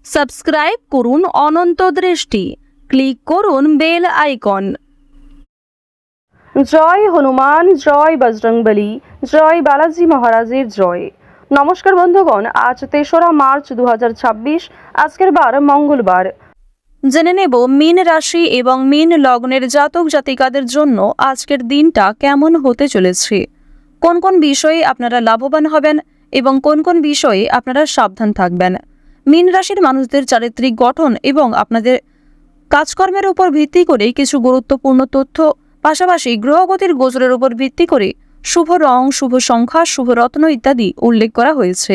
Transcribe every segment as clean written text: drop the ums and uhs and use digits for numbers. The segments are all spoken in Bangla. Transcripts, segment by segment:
সাবস্ক্রাইব করুন অনন্ত দৃষ্টি, ক্লিক করুন বেল আইকন। জয় হনুমান, জয় বজরংবলী, জয় বালাজি মহারাজের জয়। নমস্কার বন্ধুগণ, আজ ৩রা মার্চ ২০২৬, আজকের বার মঙ্গলবার। জেনে নেব মীন রাশি এবং মীন লগ্নের জাতক জাতিকাদের জন্য আজকের দিনটা কেমন হতে চলেছে, কোন কোন বিষয়ে আপনারা লাভবান হবেন এবং কোন কোন বিষয়ে আপনারা সাবধান থাকবেন। মীন রাশির মানুষদের চারিত্রিক গঠন এবং আপনাদের কাজকর্মের উপর ভিত্তি করে কিছু গুরুত্বপূর্ণ তথ্য, পাশাপাশি গ্রহগতির গোচরের উপর ভিত্তি করে শুভ রং, শুভ সংখ্যা, শুভ রত্ন ইত্যাদি উল্লেখ করা হয়েছে।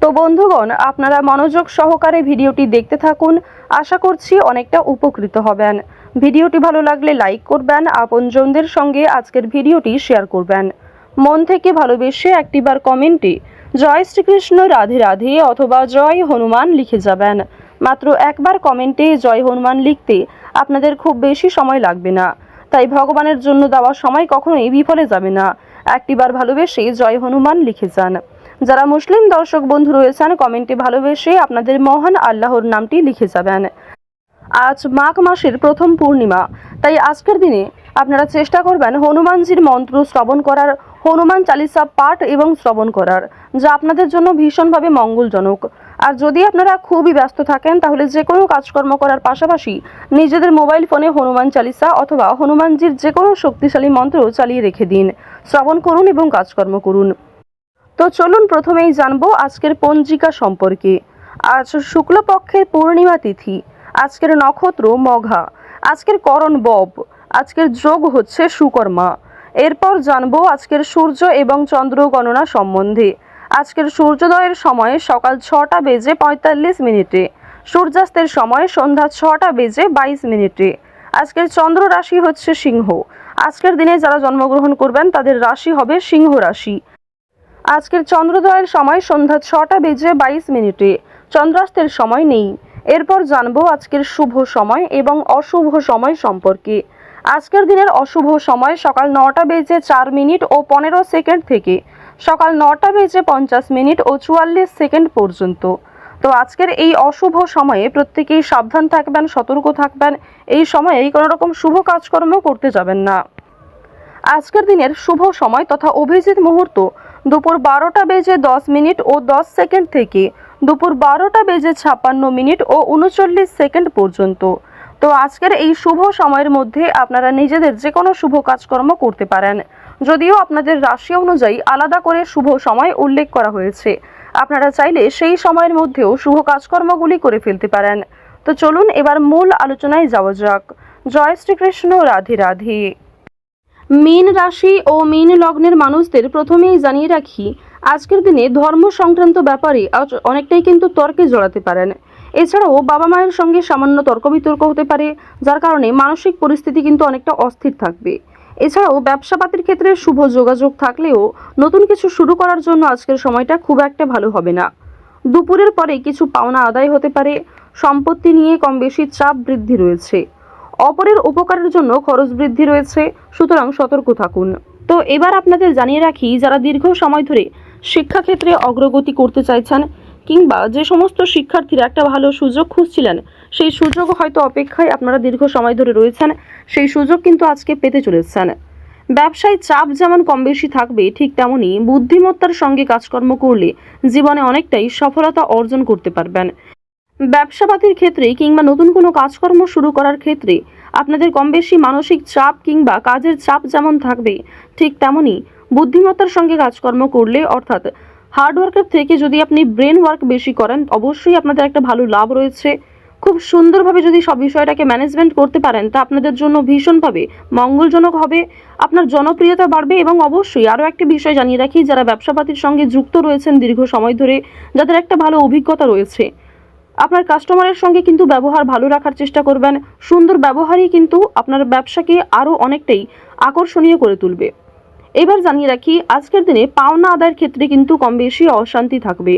তো বন্ধুগণ, আপনারা মনোযোগ সহকারে ভিডিওটি দেখতে থাকুন, আশা করছি অনেকটা উপকৃত হবেন। ভিডিওটি ভালো লাগলে লাইক করবেন, আপনজনদের সঙ্গে আজকের ভিডিওটি শেয়ার করবেন। মন থেকে ভালোবেসে একটিবার কমেন্টে জয় শ্রীকৃষ্ণ, রাধে রাধে অথবা জয় হনুমান লিখে যাবেন। মাত্র একবার কমেন্টে জয় হনুমান লিখতে আপনাদের খুব বেশি সময় লাগবে না, তাই ভগবানের জন্য দেওয়া সময় কখনোই বিফলে যাবে না। একটিবার ভালোবেসে জয় হনুমান লিখে যান। যারা মুসলিম দর্শক বন্ধু রয়েছেন, কমেন্টে ভালোবেসে আপনাদের মহান আল্লাহর নামটি লিখে যাবেন। আজ মাঘ মাসের প্রথম পূর্ণিমা, তাই আজকের দিনে আপনারা চেষ্টা করবেন হনুমানজির মন্ত্র শ্রবণ করার, হনুমান চালিসা পাঠ এবং শ্রবণ করার, যা আপনাদের জন্য ভীষণভাবে মঙ্গলজনক। আর যদি আপনারা খুবই ব্যস্ত থাকেন, তাহলে যে কোনো কাজকর্ম করার পাশাপাশি নিজেদের মোবাইল ফোনে হনুমান চালিসা অথবা হনুমানজির যে কোনো শক্তিশালী মন্ত্র চালিয়ে রেখে দিন, শ্রবণ করুন এবং কাজকর্ম করুন। তো চলুন প্রথমেই জানবো আজকের পঞ্জিকা সম্পর্কে। আজ শুক্লপক্ষের পূর্ণিমা তিথি, আজকের নক্ষত্র মঘা, আজকের করণ বব, আজকের যোগ হচ্ছে সুকর্মা। এরপর জানবো আজকের সূর্য এবং চন্দ্র গণনা সম্বন্ধে। আজকের সূর্যোদয়ের সময় সকাল 6টা বেজে 45 মিনিটে, সূর্যাস্তের সময় সন্ধ্যা 6টা বেজে 22 মিনিটে। আজকের চন্দ্র রাশি হচ্ছে সিংহ। আজকের দিনে যারা জন্মগ্রহণ করবেন তাদের রাশি হবে সিংহ রাশি। আজকের চন্দ্রোদয়ের সময় সন্ধ্যা 6টা বেজে 22 মিনিটে, চন্দ্রাস্তের সময় নেই। এরপর জানবো আজকের শুভ সময় এবং অশুভ সময় সম্পর্কে। আজকের দিনের অশুভ সময় সকাল 9টা বেজে 4 মিনিট ও 15 সেকেন্ড থেকে সকাল 9টা বেজে 50 মিনিট ও 44 সেকেন্ড পর্যন্ত। তো আজকের এই অশুভ সময়ে প্রত্যেকেই সাবধান থাকবেন, সতর্ক থাকবেন। এই সময়ে কোনো রকম শুভ কাজকর্ম করতে যাবেন না। আজকের দিনের শুভ সময় তথা অভিজিৎ মুহূর্ত দুপুর 12টা বেজে 10 মিনিট ও 10 সেকেন্ড থেকে দুপুর 12টা বেজে 56 মিনিট ও 39 সেকেন্ড পর্যন্ত। তো আজকের এই শুভ সময়ের মধ্যে আপনারা নিজেদের যে কোনো শুভ কাজকর্ম করতে পারেন, যদিও আপনাদের রাশি অনুযায়ী আলাদা করে শুভ সময় উল্লেখ করা হয়েছে। আপনারা চাইলে সেই সময়ের মধ্যেও শুভ কাজকর্মগুলি করে ফেলতে পারেন। তো চলুন এবার মূল আলোচনায় যাওয়া যাক। জয় শ্রীকৃষ্ণ, রাধে রাধে। মীন রাশি ও মীন লগ্নের মানুষদের প্রথমেই জানিয়ে রাখি, আজকের দিনে ধর্ম সংক্রান্ত ব্যাপারে অনেকটাই কিন্তু তর্কে জড়াতে পারেন। এছাড়াও বাবা মায়ের সঙ্গে সামান্য তর্ক বিতর্ক হতে পারে, যার কারণে মানসিক পরিস্থিতি কিন্তু অনেকটা অস্থির থাকবে। এছাড়াও ব্যবসাপাতির ক্ষেত্রে শুভ যোগাযোগ থাকলেও নতুন কিছু শুরু করার জন্য আজকের সময়টা খুব একটা ভালো হবে না। দুপুরের পরে কিছু পাওনা আদায় হতে পারে। সম্পত্তি নিয়ে কম বেশি চাপ বৃদ্ধি রয়েছে। অপরের উপকারের জন্য খরচ বৃদ্ধি রয়েছে, সুতরাং সতর্ক থাকুন। তো এবার আপনাদের জানিয়ে রাখি, যারা দীর্ঘ সময় ধরে শিক্ষাক্ষেত্রে অগ্রগতি করতে চাইছেন কিংবা যে সমস্ত শিক্ষার্থীরা একটা ভালো সুযোগ খুঁজছিলেন, সেই সুযোগ হয়তো অপেক্ষায় আপনারা দীর্ঘ সময় ধরে রয়েছেন, সেই সুযোগ কিন্তু আজকে পেতে চলেছেন। ব্যবসায় চাপ যেমন কম বেশি থাকবে, ঠিক তেমনই বুদ্ধিমত্তার সঙ্গে কাজকর্ম করলে জীবনে অনেকটাই সফলতা অর্জন করতে পারবেন। ব্যবসাপাতির ক্ষেত্রে কিংবা নতুন কোনো কাজকর্ম শুরু করার ক্ষেত্রে আপনাদের কম বেশি মানসিক চাপ কিংবা কাজের চাপ যেমন থাকবে, ঠিক তেমনই বুদ্ধিমত্তার সঙ্গে কাজকর্ম করলে, অর্থাৎ হার্ডওয়ার্কের থেকে যদি আপনি ব্রেন ওয়ার্ক বেশি করেন, অবশ্যই আপনাদের একটা ভালো লাভ রয়েছে। খুব সুন্দরভাবে যদি সব বিষয়টাকে ম্যানেজমেন্ট করতে পারেন, তা আপনাদের জন্য ভীষণভাবে মঙ্গলজনক হবে। আপনার জনপ্রিয়তা বাড়বে। এবং অবশ্যই আরও একটি বিষয় জানিয়ে রাখি, যারা ব্যবসাপাতির সঙ্গে যুক্ত রয়েছেন দীর্ঘ সময় ধরে, যাদের একটা ভালো অভিজ্ঞতা রয়েছে, আপনার কাস্টমারের সঙ্গে কিন্তু ব্যবহার ভালো রাখার চেষ্টা করবেন। সুন্দর ব্যবহারই কিন্তু আপনার ব্যবসাকে আরও অনেকটাই আকর্ষণীয় করে তুলবে। এবার জানিয়ে রাখি, আজকের দিনে পাওনা আদায়ের ক্ষেত্রে কিন্তু কম বেশি অশান্তি থাকবে।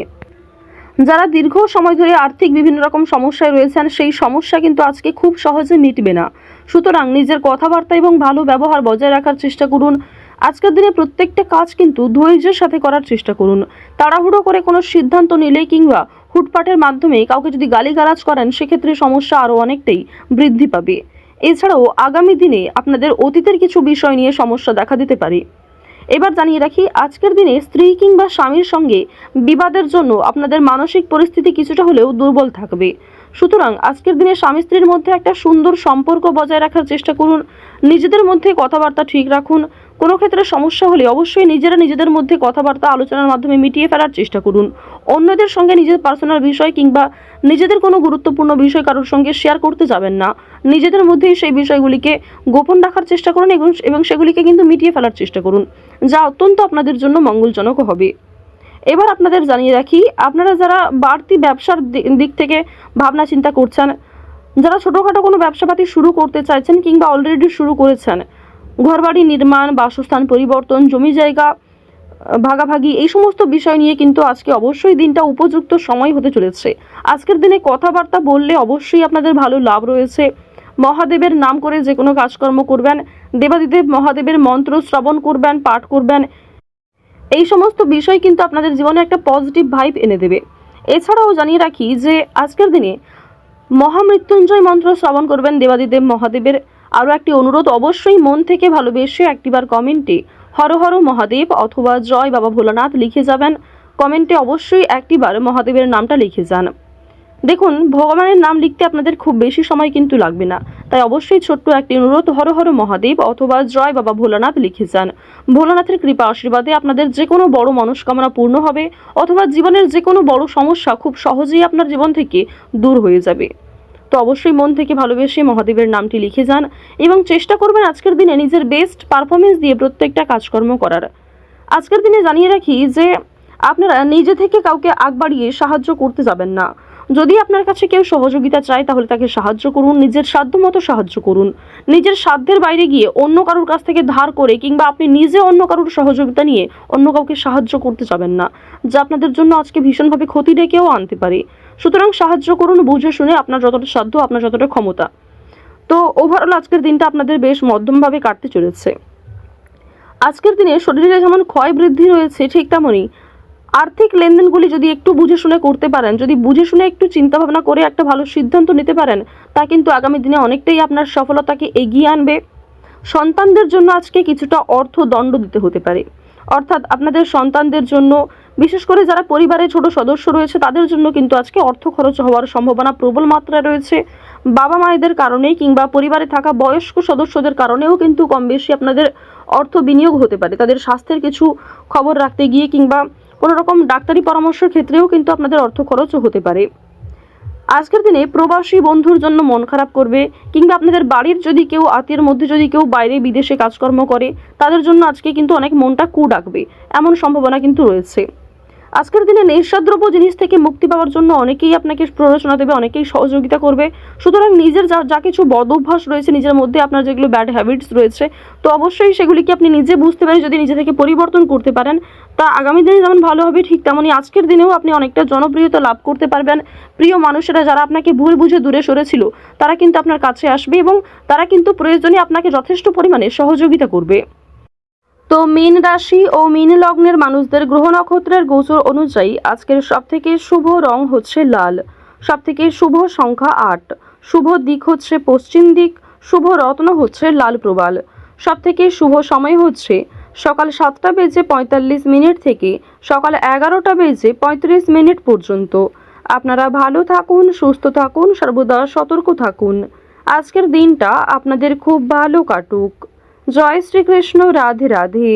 যারা দীর্ঘ সময় ধরে আর্থিক বিভিন্ন রকম সমস্যায় রয়েছেন, সেই সমস্যা কিন্তু আজকে খুব সহজে মিটবে না। সুতরাং নিজের কথাবার্তা এবং ভালো ব্যবহার বজায় রাখার চেষ্টা করুন। আজকের দিনে প্রত্যেকটা কাজ কিন্তু ধৈর্যের সাথে করার চেষ্টা করুন। তাড়াহুড়ো করে কোনো সিদ্ধান্ত নিলে কিংবা হুটপাটের মাধ্যমে কাউকে যদি গালিগালাজ করেন, সেক্ষেত্রে সমস্যা আরও অনেকটাই বৃদ্ধি পাবে। এছাড়াও আগামী দিনে আপনাদের অতীতের কিছু বিষয় নিয়ে সমস্যা দেখা দিতে পারে। এবার জানিয়ে রাখি, আজকের দিনে স্ত্রী কিংবা স্বামীর সঙ্গে বিবাদের জন্য আপনাদের মানসিক পরিস্থিতি কিছুটা হলেও দুর্বল থাকবে। সুতরাং আজকের দিনে স্বামী স্ত্রীর মধ্যে একটা সুন্দর সম্পর্ক বজায় রাখার চেষ্টা করুন। নিজেদের মধ্যে কথাবার্তা ঠিক রাখুন। কোনো ক্ষেত্রে সমস্যা হলে অবশ্যই নিজেরা নিজেদের মধ্যে কথাবার্তা আলোচনার মাধ্যমে মিটিয়ে ফেলার চেষ্টা করুন। অন্যদের সঙ্গে নিজের পার্সোনাল বিষয় কিংবা নিজেদের কোনো গুরুত্বপূর্ণ বিষয় কারোর সঙ্গে শেয়ার করতে যাবেন না। নিজেদের মধ্যেই সেই বিষয়গুলিকে গোপন রাখার চেষ্টা করুন এবং সেগুলিকে কিন্তু মিটিয়ে ফেলার চেষ্টা করুন, যা অত্যন্ত আপনাদের জন্য মঙ্গলজনক হবে। এবার আপনাদের জানিয়ে রাখি, আপনারা যারা বাড়তি ব্যবসার দিক থেকে ভাবনা চিন্তা করছেন, যারা ছোটোখাটো কোনো ব্যবসাপাতি শুরু করতে চাইছেন কিংবা অলরেডি শুরু করেছেন, ঘরবাড়ি নির্মাণ, বাসস্থান পরিবর্তন, জমি জায়গা ভাগাভাগি, এই সমস্ত বিষয় নিয়ে কিন্তু আজকে অবশ্যই দিনটা উপযুক্ত সময় হতে চলেছে। আজকের দিনে কথাবার্তা বললে অবশ্যই আপনাদের ভালো লাভ রয়েছে। মহাদেবের নাম করে যে কোনো কাজকর্ম করবেন, দেবাদিদেব মহাদেবের মন্ত্র শ্রবণ করবেন, পাঠ করবেন, এই সমস্ত বিষয় কিন্তু আপনাদের জীবনে একটা পজিটিভ ভাইব এনে দেবে। এছাড়াও জানিয়ে রাখি যে আজকের দিনে মহামৃত্যুঞ্জয় মন্ত্র শ্রবণ করবেন দেবাদিদেব মহাদেবের। আরও একটি অনুরোধ, অবশ্যই মন থেকে ভালোবেসে একটিবার কমেন্টে হর হর মহাদেব অথবা জয় বাবা ভোলানাথ লিখে যাবেন। কমেন্টে অবশ্যই একটিবার মহাদেবের নামটা লিখে যান। দেখুন, ভগবানের নাম লিখতে আপনাদের খুব বেশি সময় কিন্তু লাগবে না, তাই অবশ্যই ছোট্ট একটি অনুরোধ, হর হর মহাদেব অথবা জয় বাবা ভোলানাথ লিখে যান। ভোলানাথের কৃপা আশীর্বাদে আপনাদের যে কোনো বড় মনস্কামনা পূর্ণ হবে অথবা জীবনের যে কোনো বড় সমস্যা খুব সহজেই আপনার জীবন থেকে দূর হয়ে যাবে। তো অবশ্যই মন থেকে ভালোবেসে মহাদেবের নামটি লিখে যান এবং চেষ্টা করবেন আজকের দিনে নিজের বেস্ট পারফরমেন্স দিয়ে প্রত্যেকটা কাজকর্ম করার। আজকের দিনে জানিয়ে রাখি যে আপনারা নিজে থেকে কাউকে আগ বাড়িয়ে সাহায্য করতে যাবেন না। যদি আপনার কাছে কেউ সহযোগিতা চায় তাহলে তাকে সাহায্য করুন, নিজের সাধ্যমতো সাহায্য করুন। নিজের সাধ্যের বাইরে গিয়ে অন্য কারোর কাছ থেকে ধার করে কিংবা আপনি নিজে অন্য কারোর সহযোগিতা নিয়ে অন্য কাউকে সাহায্য করতে যাবেন না, যা আপনাদের জন্য আজকে ভীষণভাবে ক্ষতি ডেকেও আনতে পারে। সুতরাং সাহায্য করুন বুঝে শুনে, আপনার যতটা সাধ্য, আপনার যতটা ক্ষমতা। তো ওভারঅল আজকের দিনটা আপনাদের বেশ মধ্যমভাবে কাটতে চলেছে। আজকের দিনে শরীরে যেমন ক্ষয় বৃদ্ধি রয়েছে, ঠিক তেমনই আর্থিক লেনদেনগুলি যদি একটু বুঝে শুনে করতে পারেন, যদি বুঝে শুনে একটু চিন্তাভাবনা করে একটা ভালো সিদ্ধান্ত নিতে পারেন, তা কিন্তু আগামী দিনে অনেকটাই আপনার সফলতাকে এগিয়ে আনবে। সন্তানদের জন্য আজকে কিছুটা অর্থ দণ্ড দিতে হতে পারে, অর্থাৎ আপনাদের সন্তানদের জন্য, বিশেষ করে যারা পরিবারের ছোট সদস্য রয়েছে তাদের জন্য কিন্তু আজকে অর্থ খরচ হওয়ার সম্ভাবনা প্রবল মাত্রায় রয়েছে। বাবা মায়েদের কারণেই কিংবা পরিবারে থাকা বয়স্ক সদস্যদের কারণেও কিন্তু কম বেশি আপনাদের অর্থ বিনিয়োগ হতে পারে। তাদের স্বাস্থ্যের কিছু খবর রাখতে গিয়ে কিংবা কোনো রকম ডাক্তারি পরামর্শের ক্ষেত্রেও কিন্তু আপনাদের অর্থ খরচও হতে পারে। আজকের দিনে প্রবাসী বন্ধুর জন্য মন খারাপ করবে কিংবা আপনাদের বাড়ির যদি কেউ আত্মীয়ের মধ্যে যদি কেউ বাইরে বিদেশে কাজকর্ম করে, তাদের জন্য আজকে কিন্তু অনেক মনটা কু ডাকবে, এমন সম্ভাবনা কিন্তু রয়েছে। আজকের দিনে নেশাদ্রব্য জিনিস থেকে মুক্তি পাওয়ার জন্য অনেকেই আপনাকে প্ররোচনা দেবে, অনেকেই সহযোগিতা করবে। সুতরাং নিজের যা কিছু বদ অভ্যাস রয়েছে নিজের মধ্যে, আপনার যেগুলো ব্যাড হ্যাবিটস রয়েছে, তো অবশ্যই সেগুলিকে আপনি নিজে বুঝতে পারেন, যদি নিজে থেকে পরিবর্তন করতে পারেন, তা আগামী দিনে যেমন ভালো হবে, ঠিক তেমনই আজকের দিনেও আপনি অনেকটা জনপ্রিয়তা লাভ করতে পারবেন। প্রিয় মানুষেরা যারা আপনাকে ভুল বুঝে দূরে সরেছিল, তারা কিন্তু আপনার কাছে আসবে এবং তারা কিন্তু প্রয়োজনে আপনাকে যথেষ্ট পরিমাণে সহযোগিতা করবে। তো মীন রাশি ও মীন লগ্নের মানুষদের গ্রহ নক্ষত্রের গোচর অনুযায়ী আজকের সবথেকে শুভ রং হচ্ছে লাল, সবথেকে শুভ সংখ্যা 8, শুভ দিক হচ্ছে পশ্চিম দিক, শুভ রত্ন হচ্ছে লাল প্রবাল, সবথেকে শুভ সময় হচ্ছে সকাল 7:45 থেকে সকাল 11:35 পর্যন্ত। আপনারা ভালো থাকুন, সুস্থ থাকুন, সর্বদা সতর্ক থাকুন। আজকের দিনটা আপনাদের খুব ভালো কাটুক। জয় শ্রীকৃষ্ণ, রাধে রাধে।